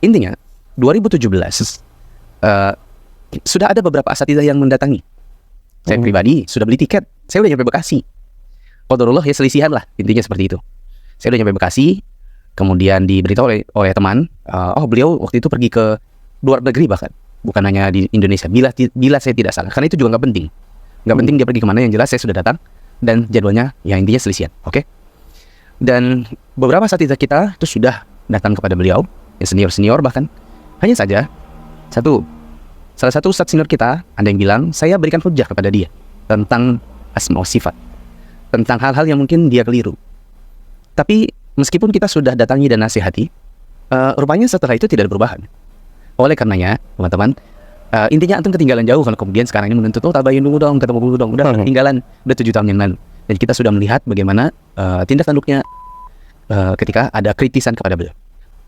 Intinya 2017 sudah ada beberapa asatidzah yang mendatangi. Saya pribadi sudah beli tiket, saya udah nyampe Bekasi. Qadarullah ya, selisihan lah, intinya seperti itu. Saya udah nyampe Bekasi, kemudian diberitahu oleh teman, beliau waktu itu pergi ke luar negeri bahkan, bukan hanya di Indonesia. Bila saya tidak salah, karena itu juga nggak penting. Nggak penting dia pergi kemana, yang jelas saya sudah datang dan jadwalnya ya intinya selisihan, oke? Dan beberapa asatidzah kita itu sudah datang kepada beliau, yang senior bahkan. Hanya saja salah satu ustadz senior kita, ada yang bilang, saya berikan hujah kepada dia tentang asma wa sifat, tentang hal-hal yang mungkin dia keliru. Tapi meskipun kita sudah datangi dan nasihati, rupanya setelah itu tidak ada perubahan. Oleh karenanya, teman-teman, intinya antum ketinggalan jauh kalau kemudian sekarang ini menuntut, tabayun dulu dong, ketemu dulu dong. Udah ketinggalan, udah 7 tahun yang lalu. Dan kita sudah melihat bagaimana tindak tanduknya ketika ada kritisan kepada beliau.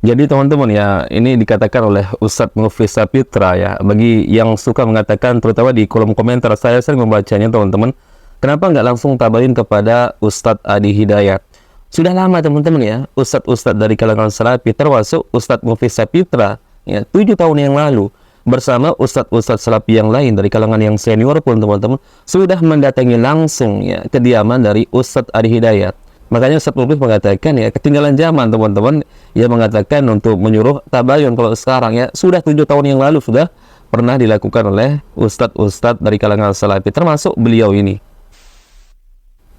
Jadi teman-teman ya, ini dikatakan oleh Ustadz Muflis Sapitra ya. Bagi yang suka mengatakan, terutama di kolom komentar, saya sering membacanya teman-teman. Kenapa nggak langsung tabayun kepada Ustadz Adi Hidayat? Sudah lama teman-teman ya, Ustadz-Ustadz dari kalangan Salafi, termasuk Ustadz Muflis Sapitra ya, 7 tahun yang lalu, bersama Ustadz-Ustadz Salafi yang lain dari kalangan yang senior pun teman-teman, sudah mendatangi langsung ya kediaman dari Ustadz Adi Hidayat. Makanya Ustadz Muflis mengatakan ya, ketinggalan zaman teman-teman. Ia mengatakan untuk menyuruh tabayun kalau sekarang ya, sudah 7 tahun yang lalu sudah pernah dilakukan oleh Ustadz-Ustadz dari kalangan Salafi, termasuk beliau ini.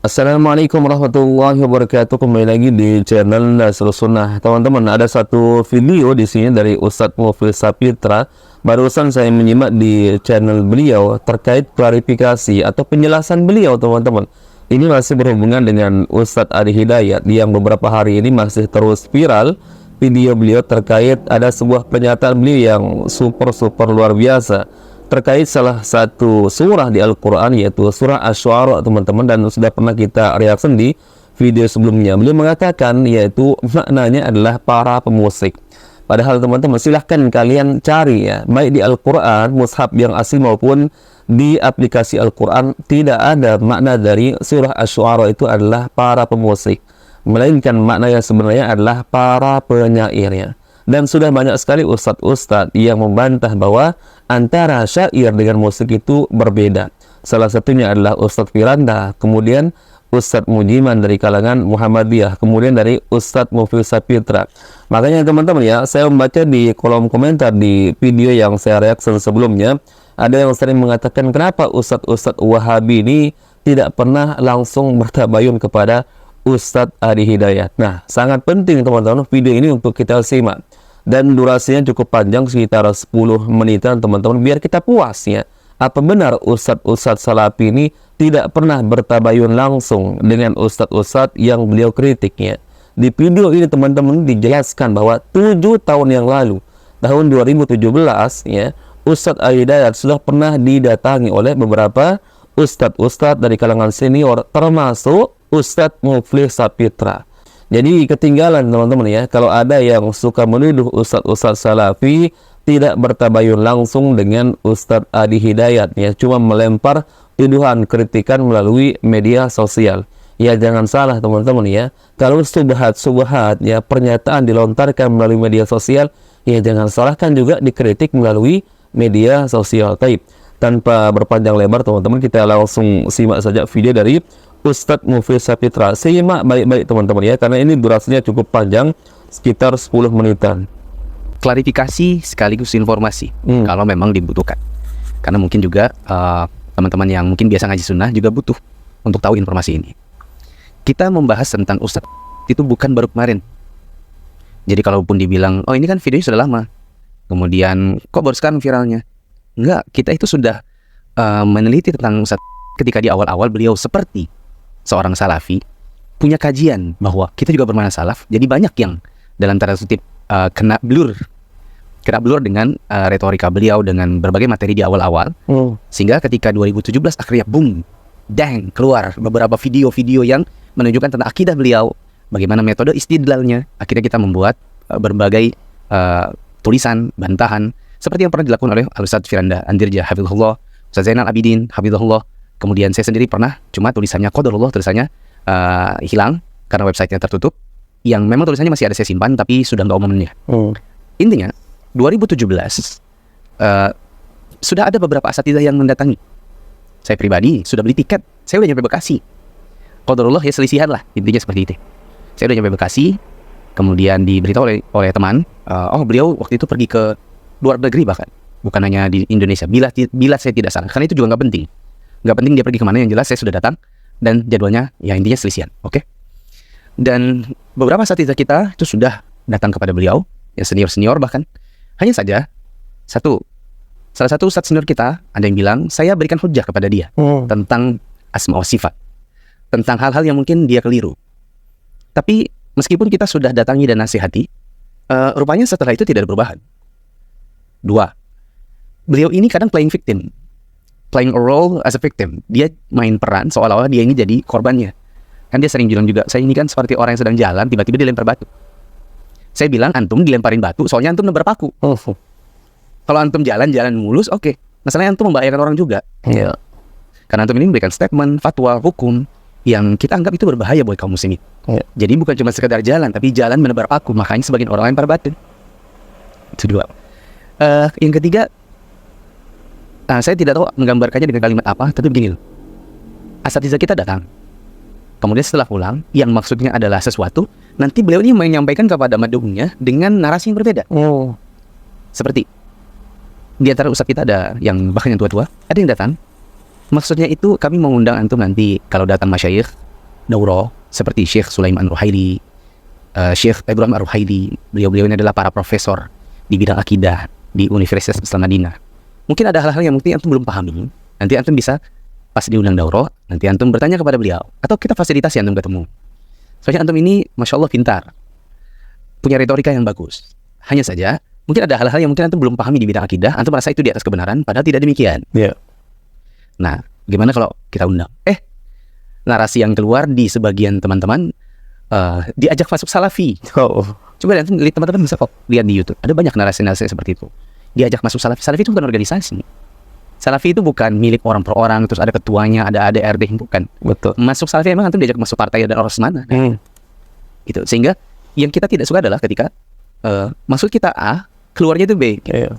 Assalamualaikum warahmatullahi wabarakatuh. Kembali lagi di channel Nasrul Sunnah. Teman-teman, ada satu video di sini dari Ustadz Muflis Sapitra. Barusan saya menyimak di channel beliau terkait klarifikasi atau penjelasan beliau, teman-teman. Ini masih berhubungan dengan Ustadz Adi Hidayat yang beberapa hari ini masih terus viral video beliau terkait ada sebuah pernyataan beliau yang super luar biasa terkait salah satu surah di Al-Quran, yaitu surah Asy-Syu'ara, teman-teman, dan sudah pernah kita reaksi di video sebelumnya. Beliau mengatakan yaitu maknanya adalah para pemusik. Padahal teman-teman, silahkan kalian cari ya, baik di Al-Quran, mushaf yang asli maupun di aplikasi Al-Quran, tidak ada makna dari surah Asy-Syu'ara itu adalah para pemusik, melainkan makna yang sebenarnya adalah para penyairnya. Dan sudah banyak sekali ustadz-ustadz yang membantah bahwa antara syair dengan musik itu berbeda. Salah satunya adalah Ustadz Firanda, kemudian Ustadz Mujiman dari kalangan Muhammadiyah, kemudian dari Ustadz Muflis Sapitra. Makanya teman-teman ya, saya membaca di kolom komentar di video yang saya reaksi sebelumnya, ada yang sering mengatakan kenapa Ustadz-Ustadz Wahabi ini tidak pernah langsung bertabayun kepada Ustadz Adi Hidayat. Nah, sangat penting teman-teman video ini untuk kita simak. Dan durasinya cukup panjang, sekitar 10 menitan teman-teman, biar kita puas ya. Apa benar Ustadz-Ustadz Salafi ini tidak pernah bertabayun langsung dengan Ustadz-Ustadz yang beliau kritiknya. Di video ini teman-teman dijelaskan bahwa 7 tahun yang lalu, tahun 2017 ya, Ustadz Adi Hidayat sudah pernah didatangi oleh beberapa ustadz-ustadz dari kalangan senior, termasuk Ustadz Muflis Sapitra. Jadi ketinggalan teman-teman ya, kalau ada yang suka menuduh ustadz-ustadz Salafi tidak bertabayun langsung dengan Ustadz Adi Hidayat ya, cuma melempar tuduhan kritikan melalui media sosial. Ya jangan salah teman-teman ya, kalau subhat ya pernyataan dilontarkan melalui media sosial, ya jangan salahkan juga dikritik melalui media sosial. Taib. Tanpa berpanjang lebar teman-teman, kita langsung simak saja video dari Ustadz Muflis Sapitra. Simak baik-baik teman-teman ya, karena ini durasinya cukup panjang, sekitar 10 menitan. Klarifikasi sekaligus informasi kalau memang dibutuhkan. Karena mungkin juga teman-teman yang mungkin biasa ngaji sunnah juga butuh untuk tahu informasi ini. Kita membahas tentang Ustadz itu bukan baru kemarin. Jadi kalaupun dibilang, oh ini kan videonya sudah lama, kemudian kok baru sekarang viralnya? Enggak, kita itu sudah meneliti tentang Ustadz ketika di awal-awal beliau seperti seorang Salafi, punya kajian bahwa kita juga bermakna salaf. Jadi banyak yang dalam tanda kutip kena blur dengan retorika beliau, dengan berbagai materi di awal-awal, sehingga ketika 2017 akhirnya boom, dang, keluar beberapa video-video yang menunjukkan tentang akidah beliau, bagaimana metode istidlalnya. Akhirnya kita membuat berbagai tulisan, bantahan, seperti yang pernah dilakukan oleh Al-Ustadz Firanda Andirja Hafizahullah, Ustadz Zainal Abidin Hafizahullah. Kemudian saya sendiri pernah, cuma tulisannya qadarullah, tulisannya hilang karena websitenya tertutup. Yang memang tulisannya masih ada saya simpan, tapi sudah nggak umumnya. Intinya 2017 sudah ada beberapa asatidzah yang mendatangi. Saya pribadi sudah beli tiket, saya udah nyampe Bekasi. Qadarullah ya, selisihan lah, intinya seperti itu. Saya udah nyampe Bekasi, kemudian diberitahu oleh teman, beliau waktu itu pergi ke luar negeri bahkan, bukan hanya di Indonesia. Bila saya tidak salah, karena itu juga nggak penting dia pergi kemana, yang jelas saya sudah datang dan jadwalnya ya intinya selisihan, oke? Dan beberapa asatidzah kita itu sudah datang kepada beliau, yang senior bahkan. Hanya saja salah satu ustadz senior kita ada yang bilang, saya berikan hujah kepada dia tentang asma wa sifat, tentang hal-hal yang mungkin dia keliru. Tapi meskipun kita sudah datangi dan nasihati, rupanya setelah itu tidak ada perubahan. 2, beliau ini kadang playing a role as a victim. Dia main peran seolah-olah dia ini jadi korbannya. Kan dia sering bilang juga, saya ini kan seperti orang yang sedang jalan, tiba-tiba dilempar batu. Saya bilang, antum dilemparin batu soalnya antum nebar paku. Kalau antum jalan mulus, oke. Masalahnya antum membahayakan orang juga. Iya. Karena antum ini memberikan statement, fatwa, hukum yang kita anggap itu berbahaya buat kaum muslimin. Iya. Jadi bukan cuma sekedar jalan, tapi jalan menebar paku. Makanya sebagian orang lempar batu. Itu 2. Yang ketiga, saya tidak tahu menggambarkannya dengan kalimat apa, tapi begini loh. Asatidzah kita datang. Kemudian setelah pulang, yang maksudnya adalah sesuatu, nanti beliau ini menyampaikan kepada madhumnya dengan narasi yang berbeda. Seperti di antara ustadz kita ada yang bahkan yang tua-tua, ada yang datang. Maksudnya itu kami mengundang antum nanti kalau datang masyayikh daurah seperti Syekh Sulaiman Ar-Ruhaili, Syekh Ibrahim Ar-Ruhaili. Beliau ini adalah para profesor di bidang akidah di Universitas Islam Madinah. Mungkin ada hal-hal yang mungkin antum belum pahami. Nanti antum bisa pas diundang daurah, nanti antum bertanya kepada beliau, atau kita fasilitasi antum ketemu. Soalnya antum ini masya Allah pintar, punya retorika yang bagus. Hanya saja mungkin ada hal-hal yang mungkin antum belum pahami di bidang akidah, antum merasa itu di atas kebenaran, padahal tidak demikian. Iya. Nah, gimana kalau kita undang? Narasi yang keluar di sebagian teman-teman diajak masuk salafi. Coba nanti teman-teman bisa kok lihat di YouTube. Ada banyak narasi-narasi seperti itu. Diajak masuk salafi. Salafi itu bukan organisasi. Salafi itu bukan milik orang per orang, terus ada ketuanya, ada ADRD, bukan. Betul. Masuk salafi emang antum diajak masuk partai dan ormas mana? Gitu. Sehingga yang kita tidak suka adalah ketika maksud kita A, keluarnya itu B. Iya.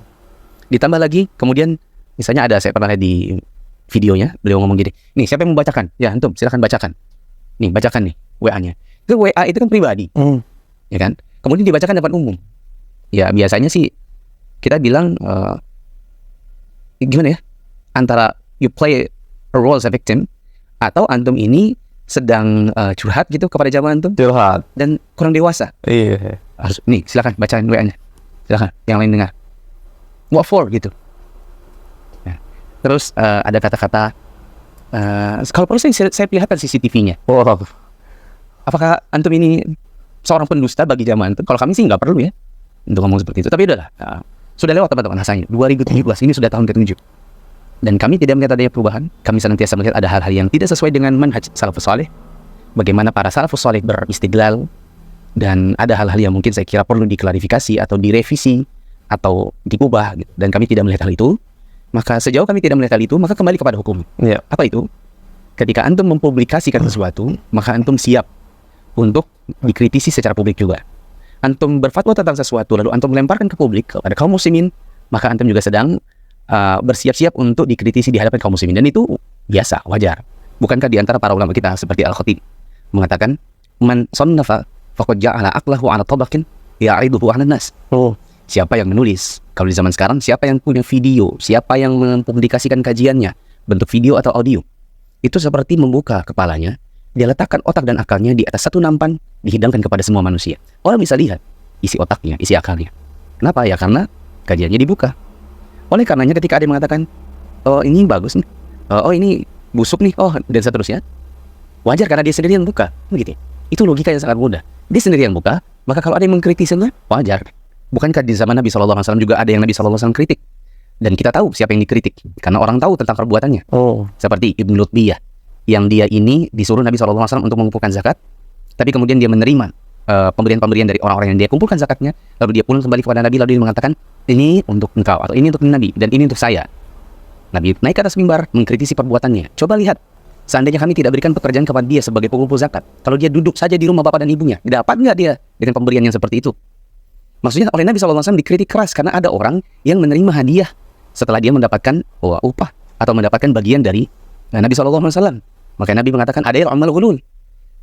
Ditambah lagi, kemudian misalnya ada, saya pernah lihat di videonya, beliau ngomong gini, nih siapa yang mau bacakan? Ya antum, silakan bacakan. Nih, bacakan nih WA-nya. Itu WA itu kan pribadi, ya kan? Kemudian dibacakan depan umum. Ya biasanya sih kita bilang gimana ya? Antara you play a role as a victim, atau antum ini sedang curhat gitu kepada jamaah antum. Curhat. Dan kurang dewasa. Iya. Harus, nih silakan bacain WA-nya. Silakan, yang lain dengar. What for gitu. Nah, terus ada kata-kata kalau perlu saya perlihatkan CCTV-nya. Apakah antum ini seorang pendusta bagi jamaah antum? Kalau kami sih nggak perlu ya untuk ngomong seperti itu. Tapi udahlah, sudah lewat teman-teman rasanya. 2017 ini sudah tahun ke-7. Dan kami tidak melihat adanya perubahan. Kami senantiasa melihat ada hal-hal yang tidak sesuai dengan manhaj salafus saleh. Bagaimana para salafus saleh beristidlal. Dan ada hal-hal yang mungkin saya kira perlu diklarifikasi atau direvisi atau diubah gitu. Dan kami tidak melihat hal itu. Maka sejauh kami tidak melihat hal itu, maka kembali kepada hukum. Iya. Apa itu? Ketika antum mempublikasikan sesuatu, maka antum siap untuk dikritisi secara publik juga. Antum berfatwa tentang sesuatu, lalu antum melemparkan ke publik kepada kaum muslimin, maka antum juga sedang bersiap-siap untuk dikritisi di hadapan kaum muslimin. Dan itu biasa, wajar. Bukankah di antara para ulama kita seperti Al-Khatib mengatakan, man sannafa faqad ja'ala aqlahu 'ala tabaqin ya'iduhu 'ala nas. Siapa yang menulis? Kalau di zaman sekarang, siapa yang punya video, siapa yang mempublikasikan kajiannya, bentuk video atau audio, itu seperti membuka kepalanya, dia letakkan otak dan akalnya di atas satu nampan, dihidangkan kepada semua manusia. Orang bisa lihat isi otaknya, isi akalnya. Kenapa? Ya karena kajiannya dibuka. Oleh karenanya ketika ada yang mengatakan, oh ini bagus nih, oh ini busuk nih, oh dan seterusnya, wajar karena dia sendiri yang buka. Begitu. Itu logika yang sangat mudah. Dia sendiri yang buka, maka kalau ada yang mengkritisnya, wajar. Bukankah di zaman Nabi SAW juga ada yang Nabi SAW kritik? Dan kita tahu siapa yang dikritik, karena orang tahu tentang perbuatannya. Seperti Ibn Lutbiyah, yang dia ini disuruh Nabi SAW untuk mengumpulkan zakat, tapi kemudian dia menerima pemberian-pemberian dari orang-orang yang dia kumpulkan zakatnya, lalu dia pulang kembali kepada Nabi, lalu dia mengatakan, ini untuk engkau, atau ini untuk Nabi, dan ini untuk saya. Nabi naik ke atas mimbar, mengkritisi perbuatannya. Coba lihat, seandainya kami tidak berikan pekerjaan kepada dia sebagai pengumpul zakat, kalau dia duduk saja di rumah bapak dan ibunya, dapat nggak dia dengan pemberian yang seperti itu? Maksudnya oleh Nabi SAW dikritik keras karena ada orang yang menerima hadiah setelah dia mendapatkan upah atau mendapatkan bagian dari Nabi SAW. Maka Nabi mengatakan ada yang amal ghulul,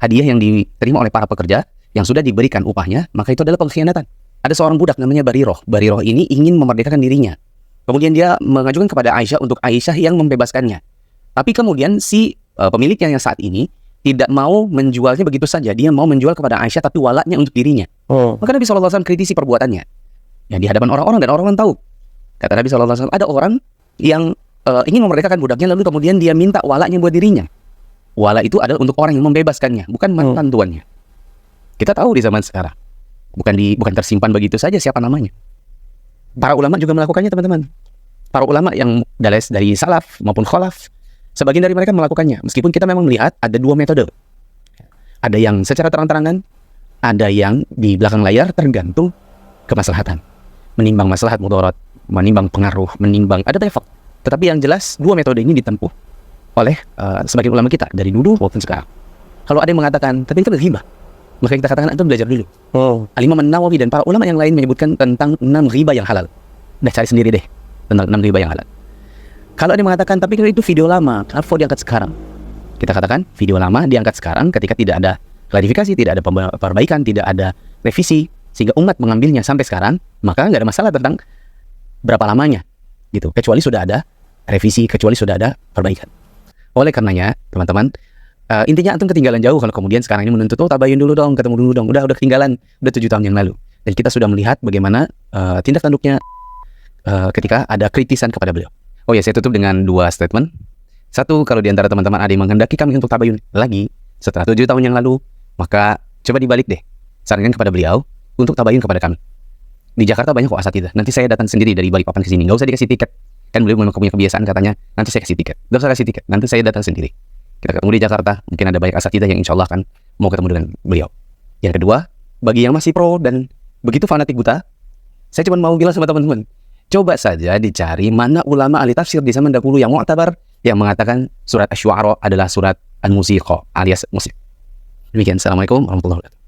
hadiah yang diterima oleh para pekerja yang sudah diberikan upahnya, maka itu adalah pengkhianatan. Ada seorang budak namanya Bariroh. Bariroh ini ingin memerdekakan dirinya. Kemudian dia mengajukan kepada Aisyah untuk Aisyah yang membebaskannya. Tapi kemudian si pemiliknya yang saat ini tidak mau menjualnya begitu saja. Dia mau menjual kepada Aisyah tapi walaknya untuk dirinya. Maka Nabi SAW kritisi perbuatannya. Ya, di hadapan orang-orang dan orang-orang tahu. Kata Nabi SAW, ada orang yang ingin memerdekakan budaknya lalu kemudian dia minta walaknya buat dirinya. Wala itu adalah untuk orang yang membebaskannya, bukan mantan tuannya. Kita tahu di zaman sekarang. Bukan tersimpan begitu saja siapa namanya. Para ulama juga melakukannya, teman-teman. Para ulama yang dari salaf maupun khalaf, sebagian dari mereka melakukannya. Meskipun kita memang melihat ada dua metode. Ada yang secara terang-terangan, ada yang di belakang layar tergantung kemaslahatan. Menimbang maslahat mudarat, menimbang pengaruh, menimbang ada efek. Tetapi yang jelas dua metode ini ditempuh oleh sebagian ulama kita dari dulu maupun sekarang. Kalau ada yang mengatakan, tapi itu ghibah, maka kita katakan itu belajar dulu. Al-Imam An-Nawawi dan para ulama yang lain menyebutkan tentang 6 riba yang halal. Udah cari sendiri deh tentang 6 riba yang halal. Kalau ada yang mengatakan, tapi itu video lama, kenapa diangkat sekarang? Kita katakan, video lama diangkat sekarang ketika tidak ada klarifikasi, tidak ada perbaikan, tidak ada revisi, sehingga umat mengambilnya sampai sekarang, maka nggak ada masalah tentang berapa lamanya, gitu. Kecuali sudah ada revisi, kecuali sudah ada perbaikan. Oleh karenanya, teman-teman, intinya antum ketinggalan jauh kalau kemudian sekarang ini menuntut, tabayun dulu dong, ketemu dulu dong. Udah ketinggalan, udah 7 tahun yang lalu. Dan kita sudah melihat bagaimana tindak tanduknya ketika ada kritisan kepada beliau. Oh ya, saya tutup dengan 2 statement. Satu, kalau di antara teman-teman ada yang menghendaki kami untuk tabayun lagi setelah 7 tahun yang lalu, maka coba dibalik deh. Sarankan kepada beliau untuk tabayun kepada kami. Di Jakarta banyak kok asatidzah. Nanti saya datang sendiri dari Balikpapan ke sini. Nggak usah dikasih tiket. Kan beliau memang punya kebiasaan katanya, nanti saya kasih tiket. Nggak usah kasih tiket. Nanti saya datang sendiri. Kita ketemu di Jakarta. Mungkin ada banyak asatidzah yang insya Allah kan mau ketemu dengan beliau. Yang kedua, bagi yang masih pro dan begitu fanatik buta, saya cuma mau bilang sama teman-teman, coba saja dicari mana ulama ahli tafsir di zaman dahulu yang mu'tabar yang mengatakan surat Asy-Syu'ara adalah surat An-Musiqa alias musik. Demikian. Assalamualaikum warahmatullahi wabarakatuh.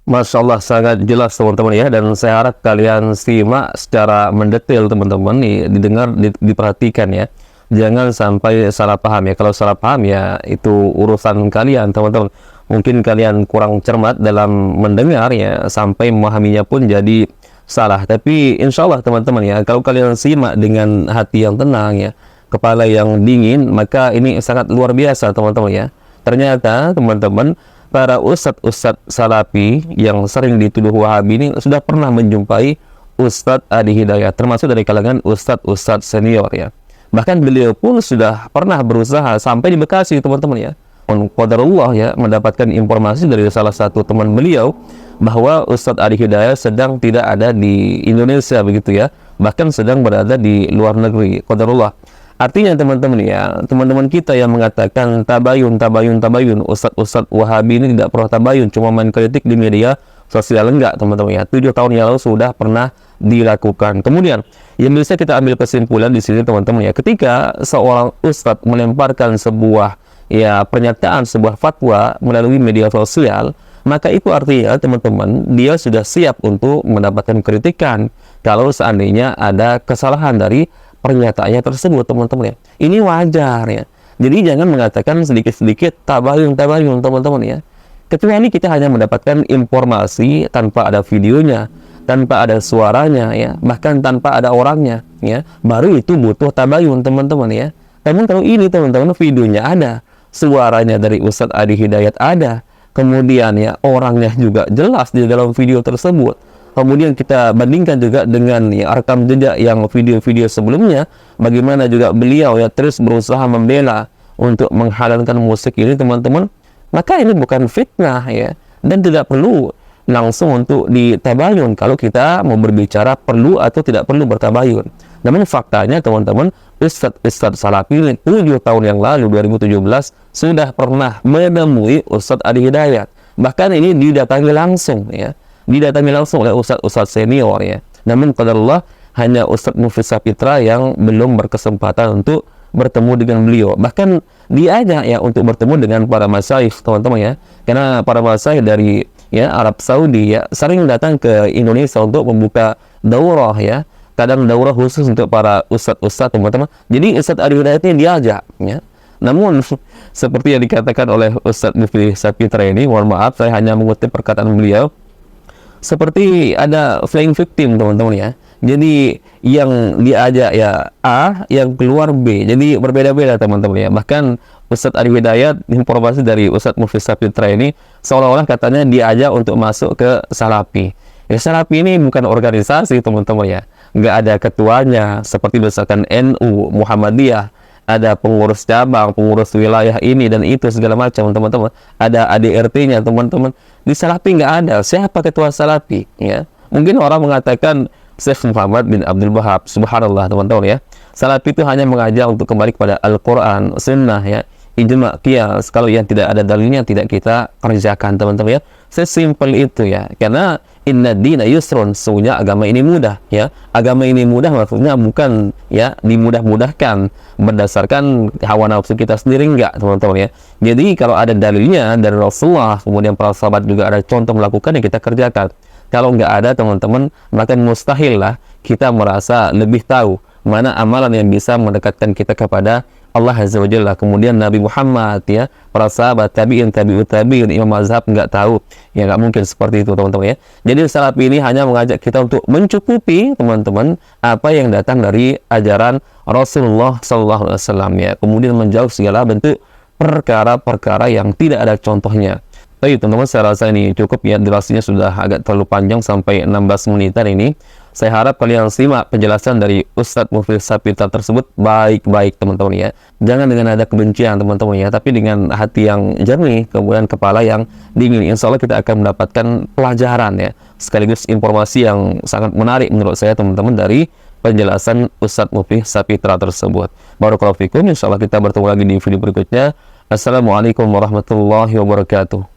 Masya Allah, sangat jelas teman-teman ya, dan saya harap kalian simak secara mendetail teman-teman nih, didengar, diperhatikan ya, jangan sampai salah paham ya. Kalau salah paham ya itu urusan kalian teman-teman, mungkin kalian kurang cermat dalam mendengar ya, sampai memahaminya pun jadi salah. Tapi insya Allah teman-teman ya, kalau kalian simak dengan hati yang tenang ya, kepala yang dingin, maka ini sangat luar biasa teman-teman ya. Ternyata teman-teman, para ustadz salafi yang sering dituduh Wahabi ini sudah pernah menjumpai Ustadz Adi Hidayat, termasuk dari kalangan ustadz senior ya. Bahkan beliau pun sudah pernah berusaha sampai di Bekasi teman-teman ya. Qadarullah ya, mendapatkan informasi dari salah satu teman beliau bahwa Ustadz Adi Hidayat sedang tidak ada di Indonesia begitu ya, bahkan sedang berada di luar negeri. Qadarullah. Artinya teman-teman ya, teman-teman kita yang mengatakan tabayun, ustadz Wahabi ini tidak pernah tabayun, cuma main kritik di media sosial, enggak teman-teman ya. 7 tahun yang lalu sudah pernah dilakukan. Kemudian yang bisa kita ambil kesimpulan di sini teman-teman ya, ketika seorang ustadz melemparkan sebuah ya pernyataan, sebuah fatwa melalui media sosial, maka itu artinya teman-teman dia sudah siap untuk mendapatkan kritikan kalau seandainya ada kesalahan dari pernyataannya tersebut teman-teman ya. Ini wajar ya. Jadi jangan mengatakan sedikit-sedikit tabayun teman-teman ya. Kecuali kita hanya mendapatkan informasi tanpa ada videonya, tanpa ada suaranya ya, bahkan tanpa ada orangnya ya, baru itu butuh tabayun teman-teman ya. Namun kalau ini teman-teman, videonya ada, suaranya dari Ustadz Adi Hidayat ada, kemudian ya orangnya juga jelas di dalam video tersebut. Kemudian kita bandingkan juga dengan ya, rekam jejak yang video-video sebelumnya, bagaimana juga beliau ya terus berusaha membela untuk menghalalkan musik ini teman-teman, maka ini bukan fitnah ya, dan tidak perlu langsung untuk ditabayun kalau kita mau berbicara perlu atau tidak perlu bertabayun. Namun faktanya teman-teman, Ustadz Salafi 7 tahun yang lalu 2017 sudah pernah menemui Ustadz Adi Hidayat, bahkan ini didatangi langsung ya, didatangi langsung oleh ustadz senior ya. Namun qadarullah hanya Ustadz Muflis Sapitra yang belum berkesempatan untuk bertemu dengan beliau. Bahkan diajak ya untuk bertemu dengan para masyayikh teman-teman ya. Karena para masyayikh dari ya Arab Saudi ya sering datang ke Indonesia untuk membuka daurah ya, kadang daurah khusus untuk para ustadz-ustadz teman-teman. Jadi Ustadz Arif Hidayat ini diajak ya. Namun seperti yang dikatakan oleh Ustadz Mufti Sapitra ini, mohon maaf saya hanya mengutip perkataan beliau, seperti ada flying victim teman-teman ya. Jadi yang diajak ya A, yang keluar B. Jadi berbeda-beda teman-teman ya. Bahkan Ustadz Arif Hidayat, informasi dari Ustadz Mufti Sapitra ini, seolah-olah katanya diajak untuk masuk ke Salafi. Ya Salafi ini bukan organisasi teman-teman ya. Nggak ada ketuanya, seperti misalkan NU, Muhammadiyah, ada pengurus cabang, pengurus wilayah ini dan itu segala macam teman-teman. Ada ADRT-nya teman-teman. Di Salafi nggak ada. Siapa ketua Salafi? Ya, mungkin orang mengatakan Syekh Muhammad bin Abdul Wahab. Subhanallah teman-teman ya. Salafi itu hanya mengajak untuk kembali kepada Al-Quran, Sunnah ya, ijma, qiyas. Kalau yang tidak ada dalilnya tidak kita kerjakan teman-teman ya. Sesimpel itu ya. Karena inna dina yusrun, sesungguhnya agama ini mudah ya. Agama ini mudah maksudnya bukan ya dimudah-mudahkan berdasarkan hawa nafsu kita sendiri, enggak teman-teman ya. Jadi kalau ada dalilnya dari Rasulullah, kemudian para sahabat juga ada contoh melakukan, yang kita kerjakan. Kalau nggak ada teman-teman, maka mustahil lah kita merasa lebih tahu mana amalan yang bisa mendekatkan kita kepada Allah Azza wa Jalla. Kemudian Nabi Muhammad ya, para sahabat, tabi'in, imam mazhab nggak tahu. Ya nggak mungkin seperti itu teman-teman ya. Jadi Salafi ini hanya mengajak kita untuk mencukupi teman-teman apa yang datang dari ajaran Rasulullah Sallallahu Alaihi Wasallam ya. Kemudian menjauh segala bentuk perkara-perkara yang tidak ada contohnya. Baik teman-teman, saya rasa ini cukup ya, durasinya sudah agak terlalu panjang sampai 16 menitan ini. Saya harap kalian simak penjelasan dari Ustadz Mufti Sapitra tersebut baik-baik teman-teman ya. Jangan dengan ada kebencian teman-teman ya, tapi dengan hati yang jernih, kemudian kepala yang dingin. Insya Allah kita akan mendapatkan pelajaran ya, sekaligus informasi yang sangat menarik menurut saya teman-teman dari penjelasan Ustadz Mufti Sapitra tersebut. Barakallahu fikum, insya Allah kita bertemu lagi di video berikutnya. Assalamualaikum warahmatullahi wabarakatuh.